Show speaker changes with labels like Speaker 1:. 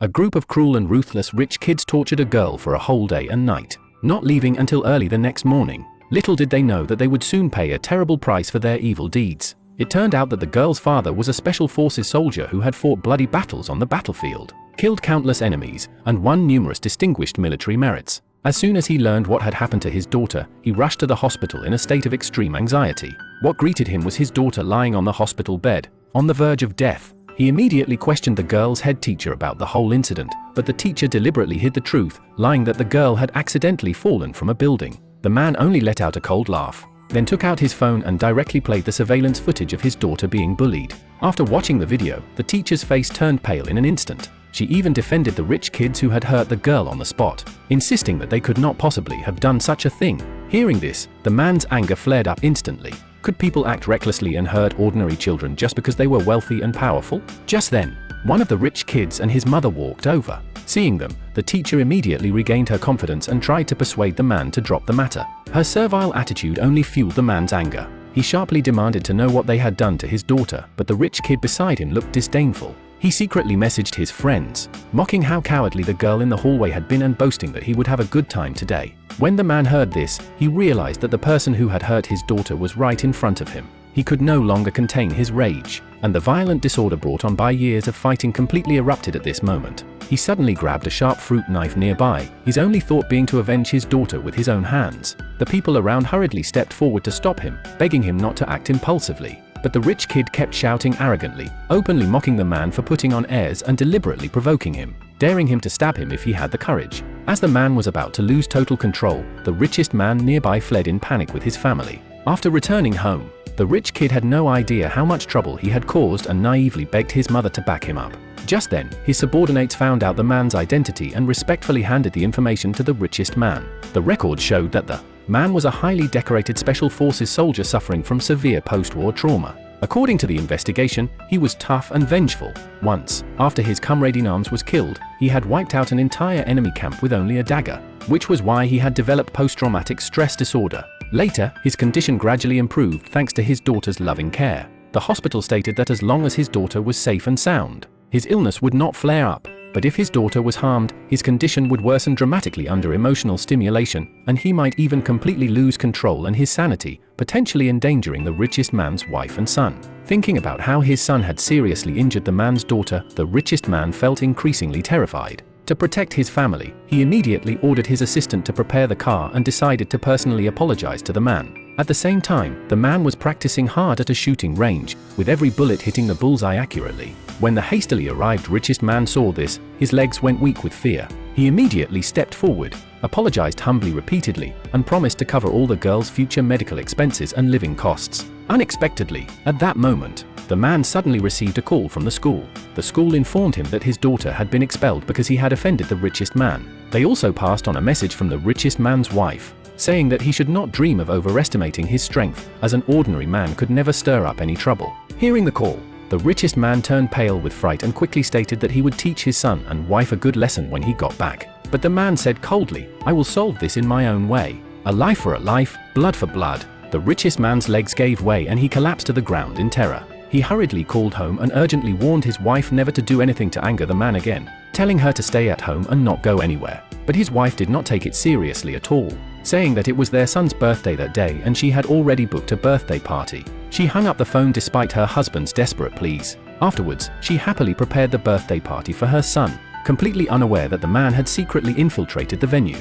Speaker 1: A group of cruel and ruthless rich kids tortured a girl for a whole day and night, not leaving until early the next morning. Little did they know that they would soon pay a terrible price for their evil deeds. It turned out that the girl's father was a special forces soldier who had fought bloody battles on the battlefield, killed countless enemies, and won numerous distinguished military merits. As soon as he learned what had happened to his daughter, he rushed to the hospital in a state of extreme anxiety. What greeted him was his daughter lying on the hospital bed, on the verge of death. He immediately questioned the girl's head teacher about the whole incident, but the teacher deliberately hid the truth, lying that the girl had accidentally fallen from a building. The man only let out a cold laugh, then took out his phone and directly played the surveillance footage of his daughter being bullied. After watching the video, the teacher's face turned pale in an instant. She even defended the rich kids who had hurt the girl on the spot, insisting that they could not possibly have done such a thing. Hearing this, the man's anger flared up instantly. Could people act recklessly and hurt ordinary children just because they were wealthy and powerful? Just then, one of the rich kids and his mother walked over. Seeing them, the teacher immediately regained her confidence and tried to persuade the man to drop the matter. Her servile attitude only fueled the man's anger. He sharply demanded to know what they had done to his daughter, but the rich kid beside him looked disdainful. He secretly messaged his friends, mocking how cowardly the girl in the hallway had been and boasting that he would have a good time today. When the man heard this, he realized that the person who had hurt his daughter was right in front of him. He could no longer contain his rage, and the violent disorder brought on by years of fighting completely erupted at this moment. He suddenly grabbed a sharp fruit knife nearby, his only thought being to avenge his daughter with his own hands. The people around hurriedly stepped forward to stop him, begging him not to act impulsively. But the rich kid kept shouting arrogantly, openly mocking the man for putting on airs and deliberately provoking him, daring him to stab him if he had the courage. As the man was about to lose total control, the richest man nearby fled in panic with his family. After returning home, the rich kid had no idea how much trouble he had caused and naively begged his mother to back him up. Just then, his subordinates found out the man's identity and respectfully handed the information to the richest man. The record showed that the man was a highly decorated special forces soldier suffering from severe post-war trauma. According to the investigation, he was tough and vengeful. Once, after his comrade-in-arms was killed, he had wiped out an entire enemy camp with only a dagger, which was why he had developed post-traumatic stress disorder. Later, his condition gradually improved thanks to his daughter's loving care. The hospital stated that as long as his daughter was safe and sound, his illness would not flare up. But if his daughter was harmed, his condition would worsen dramatically under emotional stimulation, and he might even completely lose control and his sanity, potentially endangering the richest man's wife and son. Thinking about how his son had seriously injured the man's daughter, the richest man felt increasingly terrified. To protect his family, he immediately ordered his assistant to prepare the car and decided to personally apologize to the man. At the same time, the man was practicing hard at a shooting range, with every bullet hitting the bullseye accurately. When the hastily arrived richest man saw this, his legs went weak with fear. He immediately stepped forward, apologized humbly repeatedly, and promised to cover all the girl's future medical expenses and living costs. Unexpectedly, at that moment, the man suddenly received a call from the school. The school informed him that his daughter had been expelled because he had offended the richest man. They also passed on a message from the richest man's wife, saying that he should not dream of overestimating his strength, as an ordinary man could never stir up any trouble. Hearing the call, the richest man turned pale with fright and quickly stated that he would teach his son and wife a good lesson when he got back. But the man said coldly, "I will solve this in my own way. A life for a life, blood for blood." The richest man's legs gave way and he collapsed to the ground in terror. He hurriedly called home and urgently warned his wife never to do anything to anger the man again, telling her to stay at home and not go anywhere. But his wife did not take it seriously at all, saying that it was their son's birthday that day and she had already booked a birthday party. She hung up the phone despite her husband's desperate pleas. Afterwards, she happily prepared the birthday party for her son, completely unaware that the man had secretly infiltrated the venue.